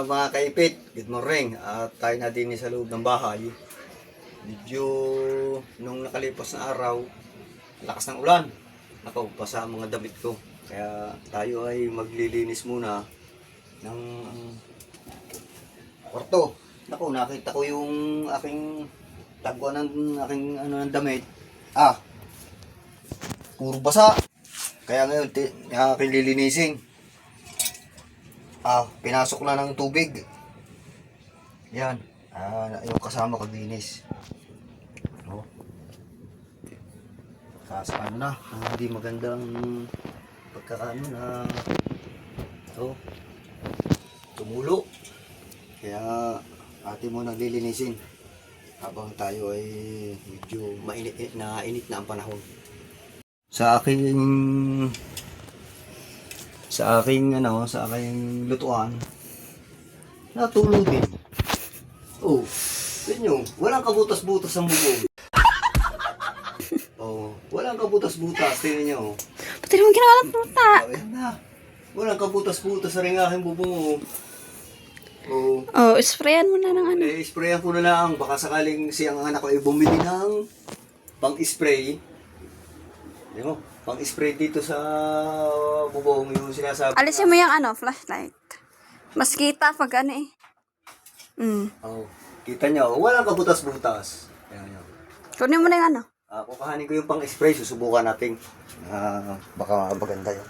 mga kaipit, good morning. At tayo na din sa loob ng bahay. Medyo nung nakalipas na araw, lakas ng ulan. Nakaupa ang mga damit ko. Kaya tayo ay maglilinis muna ng kwarto. Naku, nakita ko yung aking tagwan ng aking ng damit. Puro basa. Kaya ngayon, aking lilinisin. Pinasok na ng tubig. Yan. Yung kasama ko linis. Sasakano na. Hindi magandang pagkakaano na tumulo. Kaya atin mo nang lilinisin habang tayo ay medyo mainit na ang panahon. Sa aking lutuan, natulog din. Ganyan, walang kabutas-butas ang bubong. Walang kabutas-butas, tingnan niyo. Pati naman kinawalat puta. Ayan na. Walang kabutas-butas sa ring aking bubong. Sprayan mo na ng ano. Sprayan ko na lang. Baka sakaling siyang anak ko ay bumili ng pang-spray. Di mo? Pang-spray dito sa bubong yung sinasabi. Alisin mo yung flashlight. Mas kita pag ano eh. Kita nyo, walang kabutas-butas. Ayan. Kunin mo na yung Kukahanin ko yung pang-spray, susubukan natin. Baka maganda yun.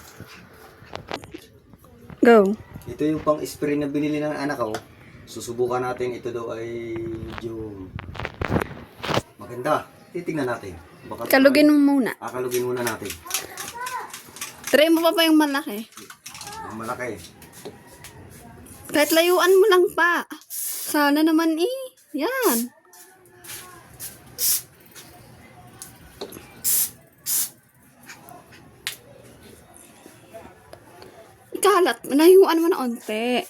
Go. Ito yung pang-spray na binili ng anak ko. Susubukan natin, ito daw ay medyo maganda. Titingnan natin. Kalugin mo muna. Kalugin muna natin. Try mo pa yung malaki. Ang malaki. Kahit layuan mo lang pa. Sana naman yan. Ikalat, layuan mo na onte.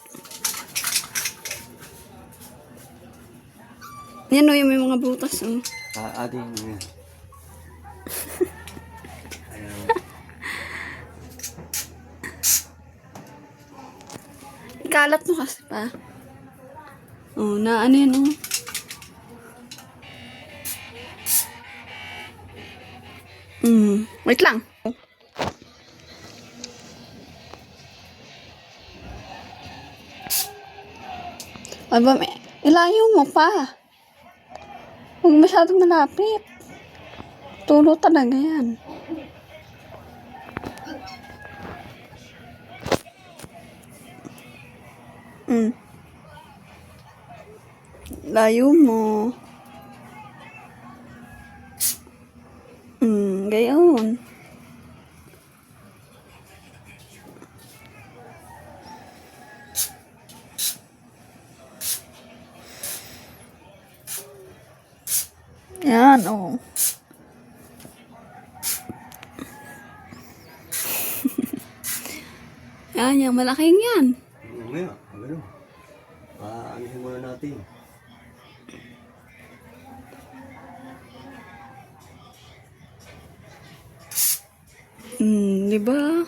Yan yung may mga butas. Ating Ikalat mo kasi pa. Na ano yan Wait lang. Aba, ilayo mo pa. Huwag masyadong malapit. Tulo talaga yan. Layo mo. Gayon. Yan, Yan, yung malaking yan. Mamaya, ano? Paanihin muna natin. Diba?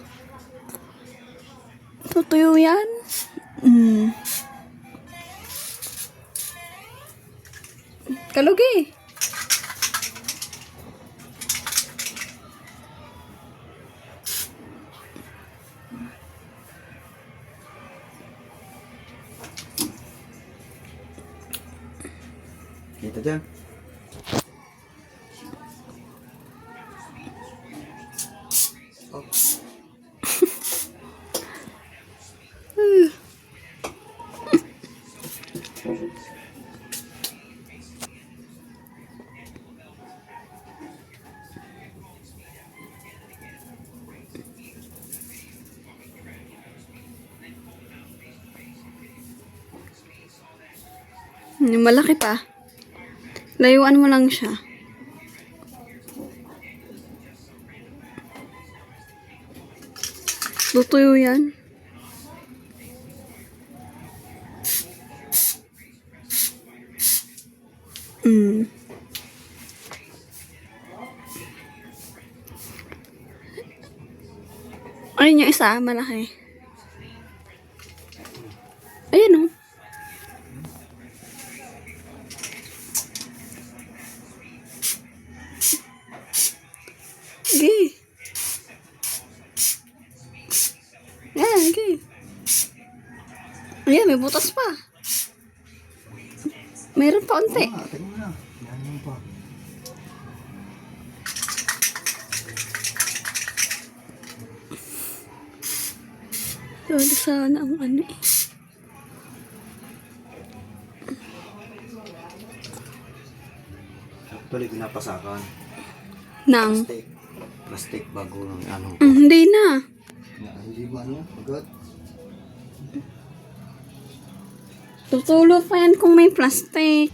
Tutuyo yan. Kalugi. Kita dyan. Malaki pa. Layuan mo lang siya. Tutuyo yan. Ayun yung isa, malaki. Ayun Meron pa unti. Tingnan mo na. Yan pa. Lalo sana ang ano eh. Actually, pinapasakan. Nang. Plastic. Plastic bago ng ano. Hindi na. Hindi ba ano? Agad? Tutulo pa yan kung may plastic.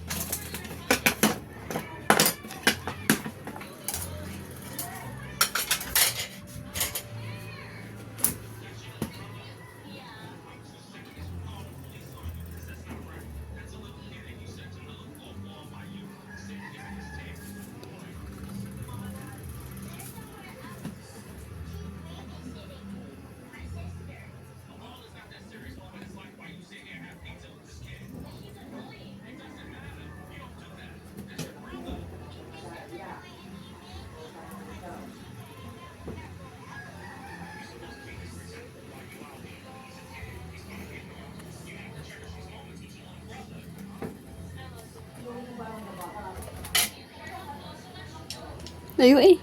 Layo eh.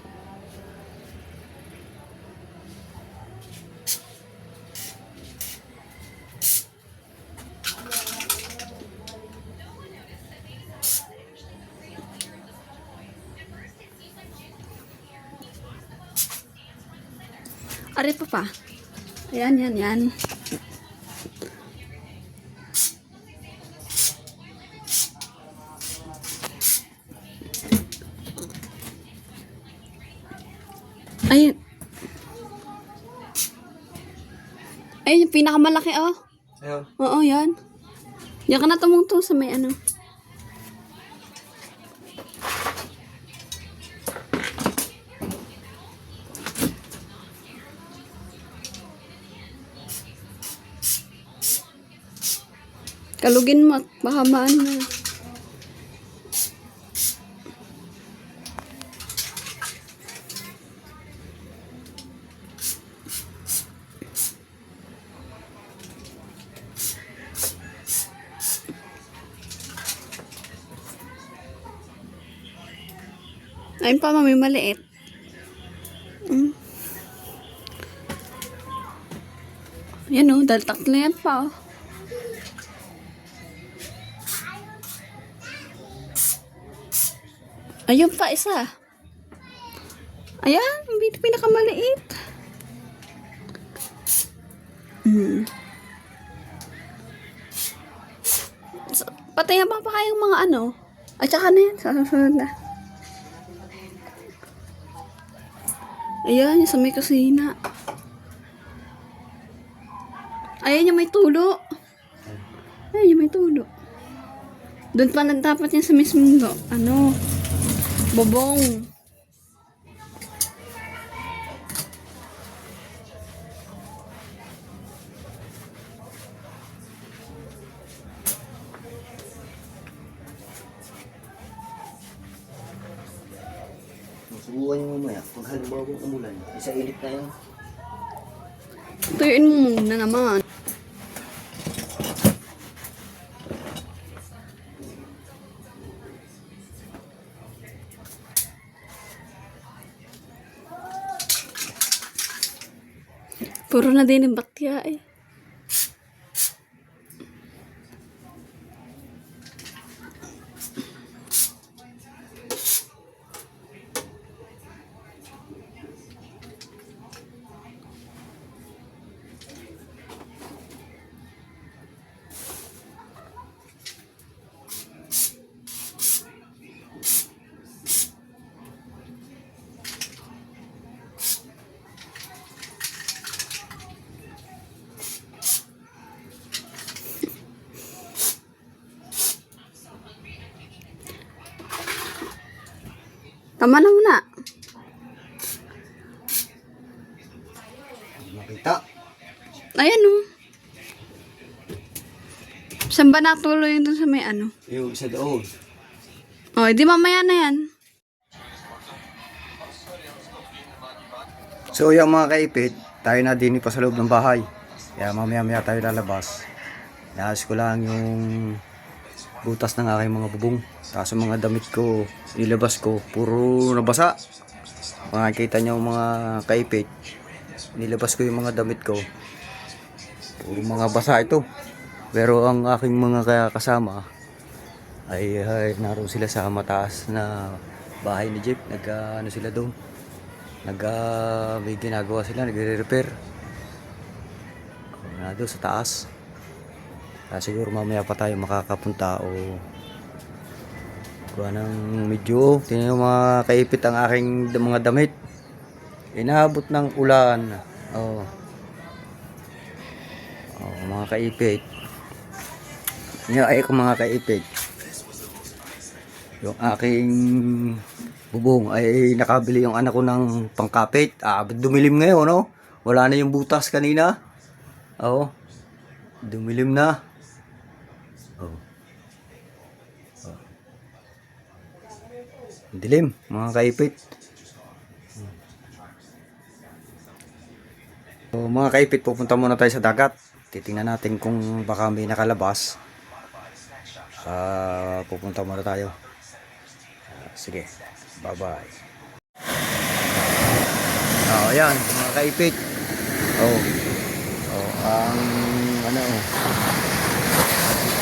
Ari pa pa. Ayan, yan, yan. Ayun. Ayun, yung pinakamalaki, oh. Ayun. Oo, yan. Yan ka na tumungtong sa may ano. Kalugin mo at baka maano na. Ayun pa, mami, maliit. Yan o, dahil tatlo yan pa, oh. Ayun pa, isa. Ayan, hindi pinakamaliit. Patayan pa kayong mga ano. At saka na yan, sa susunod na. Ayan, yung sa may kusina. Ayan yung may tulo. Ayan yung may tulo. Doon pa lang dapat yan sa mismong ano, bobong. Subukan nyo mamaya. Pag halimbawa umulan, isa init na yun. Tuyuin mo muna naman. Puro na din yung bakya eh. Tama na muna. Makita. Ayan o. Saan ba natuloy yun dun sa may ano? Yung isa doon. O, di mamaya na yan. So yung mga kaipit, tayo na din pa sa loob ng bahay. Kaya mamaya tayo lalabas. Naas ko lang yung butas ng aking mga bubong. Tapos yung mga damit ko, ilabas ko, puro nabasa. Makikita nyo mga kaipit, nilabas ko yung mga damit ko, puro mga basa ito. Pero ang aking mga kasama ay naroon sila sa mataas na bahay ni Jeep. Ano sila doon, may ginagawa sila, nagre-repair doon sa taas. Siguro mamaya pa tayo makakapunta o kuha ng medyo. Tingnan mo mga kaipit, ang aking mga damit inabot ng ulan. Oh, mga kaipit, mga kaipit, yung aking bubong ay nakabili yung anak ko ng pangkapit. Dumilim ngayon, no? Wala na yung butas kanina. Dumilim na. Dilim, mga kaipit. So, mga kaipit, pupunta muna tayo sa dagat. Titingnan natin kung baka may nakalabas. Pupunta muna tayo. Sige, bye bye. Ayan, mga kaipit. Ang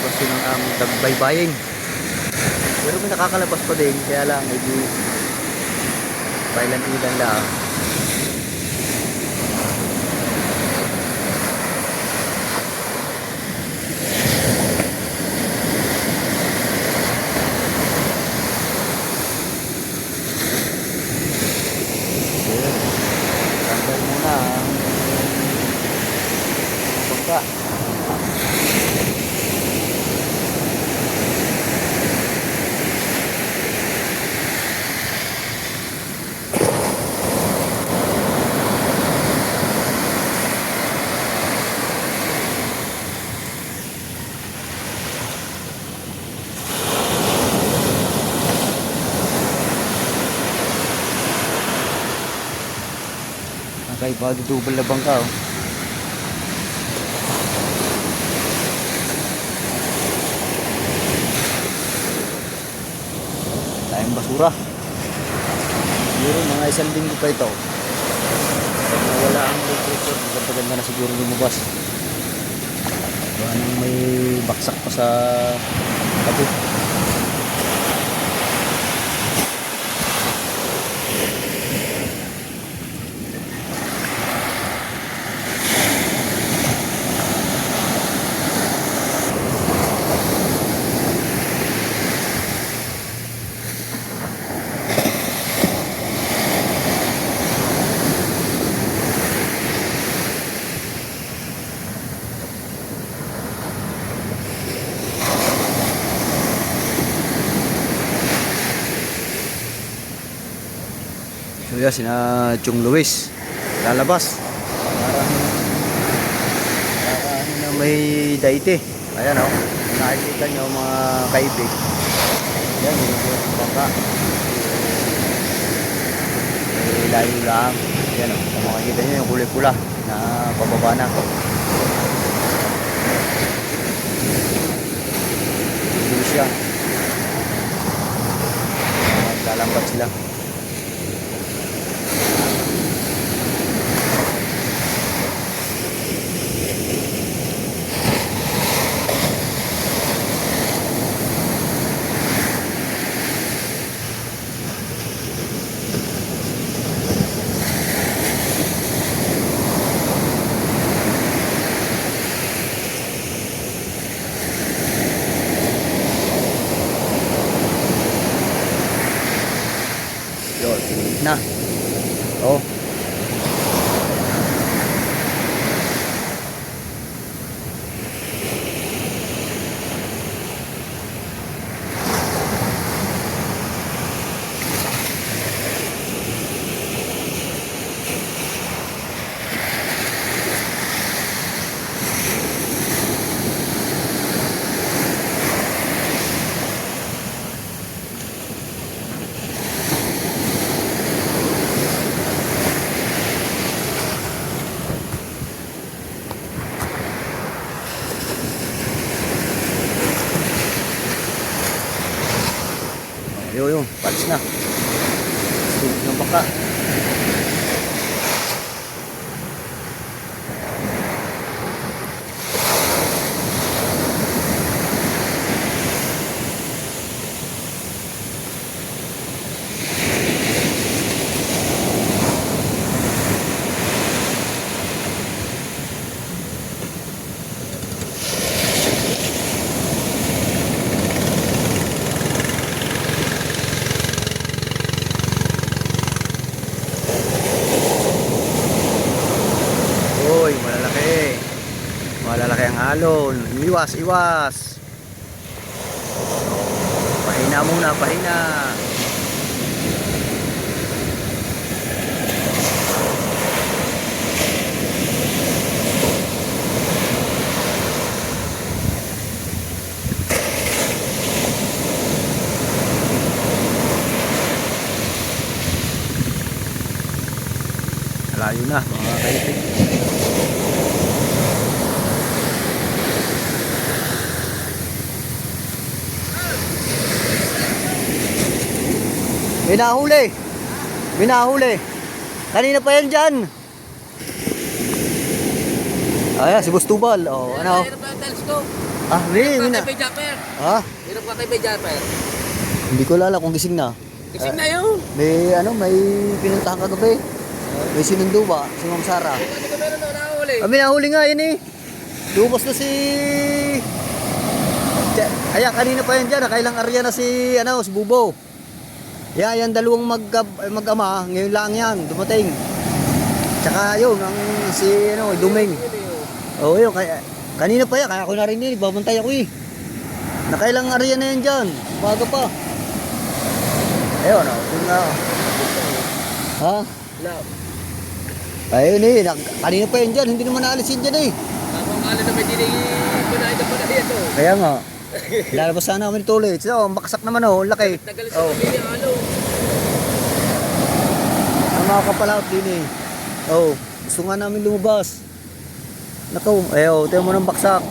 kasi ng aming tagbaybaying. Pero may nakakalabas pa din, kaya lang medyo pailan-ilan lang. Tanggal muna ang bangka. Okay, dudubal na bangka. Tayong basura. Siguro mga isang linggo pa ito. Pag nawala ang refrigerator, maganda na siguro lumabas. Nang may baksak pa sa tabi. So yan, sina Chong Luis lalabas para na may daite. Ayan nakikita nyo mga kaibig. Ayan, yung bangka layo lang. Ayan makikita nyo yung kulay pula na pababa na. Dito siya, lalambat sila. Na. Yun, palis na. Sulit ng baka. Uy, malalaki. Malalaki ang alon. Iwas, iwas. Pahina muna, pahina. Malayo na, mga kaipig. May nahuli. May nahuli. Kanina pa yan dyan. Ayan, si Bustubal. Oh, ano? Hirap na ang telescope. Ah, Hirap hindi. ka kay Japper. Ha? Hirap ka kay Japper. Hindi ko lala kung gising na. Gising na yun. May ano, may pinuntahan kagabi. May sinundo ba? Si Ma'am Sara. Ano ka meron na nakahuli? May nahuli nga yun eh. Lumabas na si... Ayan, kanina pa yan dyan. Nakailang area na si, ano, si Bubo. Yan dalawang mag-ama. Ngayon lang yan, dumating. Tsaka yun, ang si, ano, Dumeng. Oo, yun. Kanina pa yan, kaya ako narinig. Babantay ako eh. Nakailang area na yan dyan. Umaga pa. Ayun, kung ha? No. Ayun eh, kanina pa yan dyan. Hindi naman naalisin dyan eh. Kapag alam na may dinay na pala yan oh. Kaya nga. Lalabas sana kami nito ulit. So, maksak naman oh, laki. Tagal sa pamilya ano. Ang mga kapalaot din eh. Oh, gusto nga namin lumabas. Nako, ayaw, tayo mo ng baksak.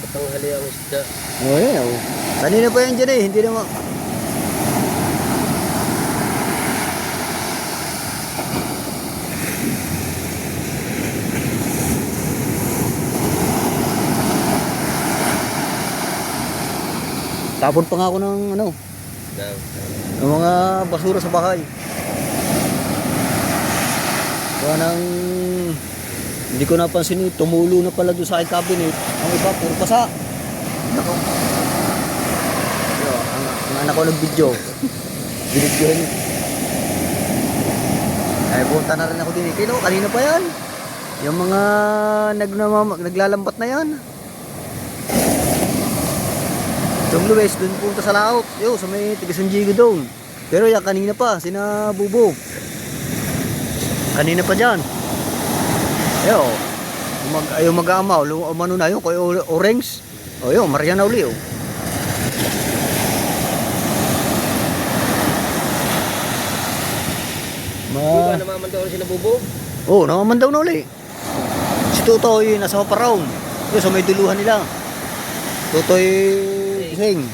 Patanghali ang isda. Oh, yan oh. Kanina pa yan dyan eh, hindi naman. Tapon pa nga ako ng ano, ng mga basura sa bahay. Kaya nang hindi ko napansin eh, tumulo na pala doon sa aking cabinet. Ang iba, puro pasa. Nako. Yo, ang anak ko nag-video. Binidyohan niya. Ay, punta na rin ako din eh. Kino, kanina pa yan. Yung mga naglalambat na yan. Yung Luis, doon punta sa laot. Yo, sa may Tigasan Jigo doon. Pero yan, kanina pa, sina Bubo. Kanina pa dyan. Yo, yung mag-amaw, umano na yun, kay Orange. O yun, Marian na uli, oh. Buba namamandaw sila Bubo. Oo, namamandaw na uli. Si Tutoy, nasa Paparaon. Yun, sa may duluhan nila. Tutoy Gising.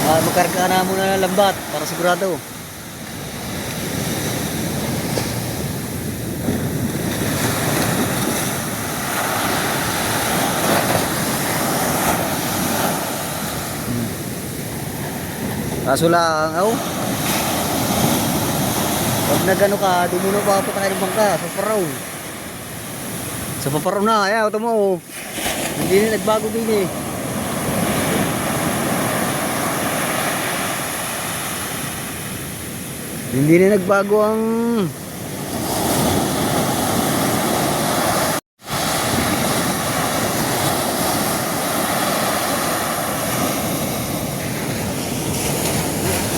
Magkarga na muna ng lambat para sigurado. Kaso lang, pag nagano ka, di mo na papatay ng bangka sa Paparaon. Sa Paparaon na, ayaw, ito mo. Hindi na nagbago din eh. Hindi na nagbago ang...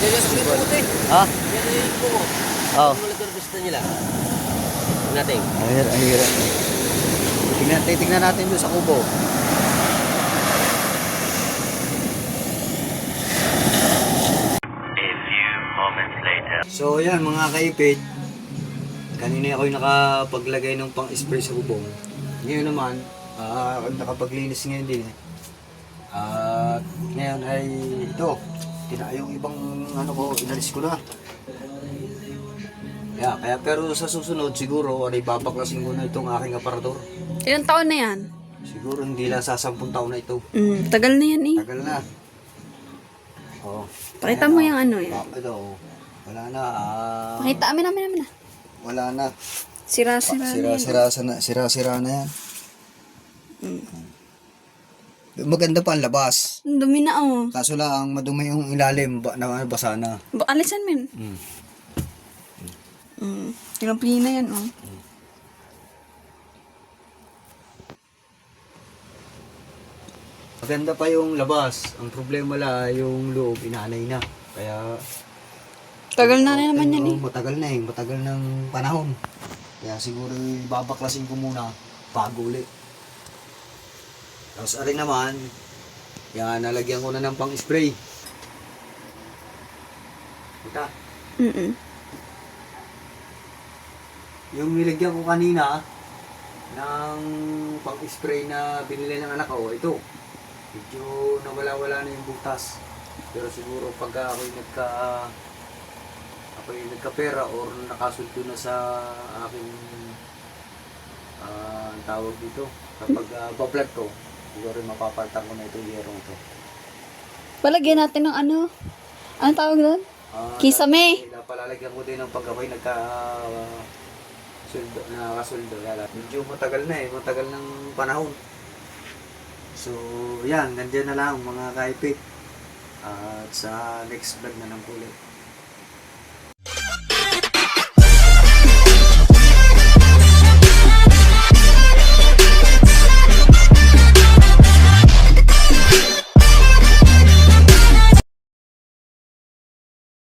Yan sa puti. Ha? Yan yung bungo. Oo. Ano lang gusto nila? Nating. Ayun. Titignan natin doon sa kubo. So yan mga kaipit, kanina ako yung nakapaglagay ng pang-spray sa bubong. Ngayon naman, nakapaglinis ngayon din. At ngayon ay ito, yung ibang ano ko, inalis ko na. Kaya pero sa susunod siguro, babaklasin ko na itong aking aparador. Ilang taon na yan? Siguro hindi lang sa 10 taon na ito. Tagal na yan eh. Tagal na. Oh. Pakita mo yung ano yan. Ito, wala na. Pakita, amin na. Wala na. Sira-sira na yan. Sira-sira na yan. Maganda pa ang labas. Ang dumi na oh. Kaso lang, madumi yung ilalim, basa na. Alisan mo yun. Tinapli na yan oh. Maganda pa yung labas. Ang problema la, yung loob, inanay na. Kaya, Tagal na naman yan eh. matagal na matagal ng panahon. Kaya siguro babaklasin ko muna bago ulit. Tapos arin naman, yan, nalagyan ko na ng pang-spray. Kita, yung nilagyan ko kanina ng pang-spray na binili ng anak ko, ito. Medyo nawala-wala na yung butas. Pero siguro pag ako'y nagkapera or nakasulto na sa aking ang tawag dito, kapag bablog ko, siguro mapapalitan ko na itong yerong ito. Palagyan natin ng ano. Anong tawag doon? Kisame. Palalagyan ko din ng pag ako'y nakasuldo. Medyo matagal na matagal ng panahon. So, yan, nandiyan na lang mga kaipik. At sa next vlog na lang ulit.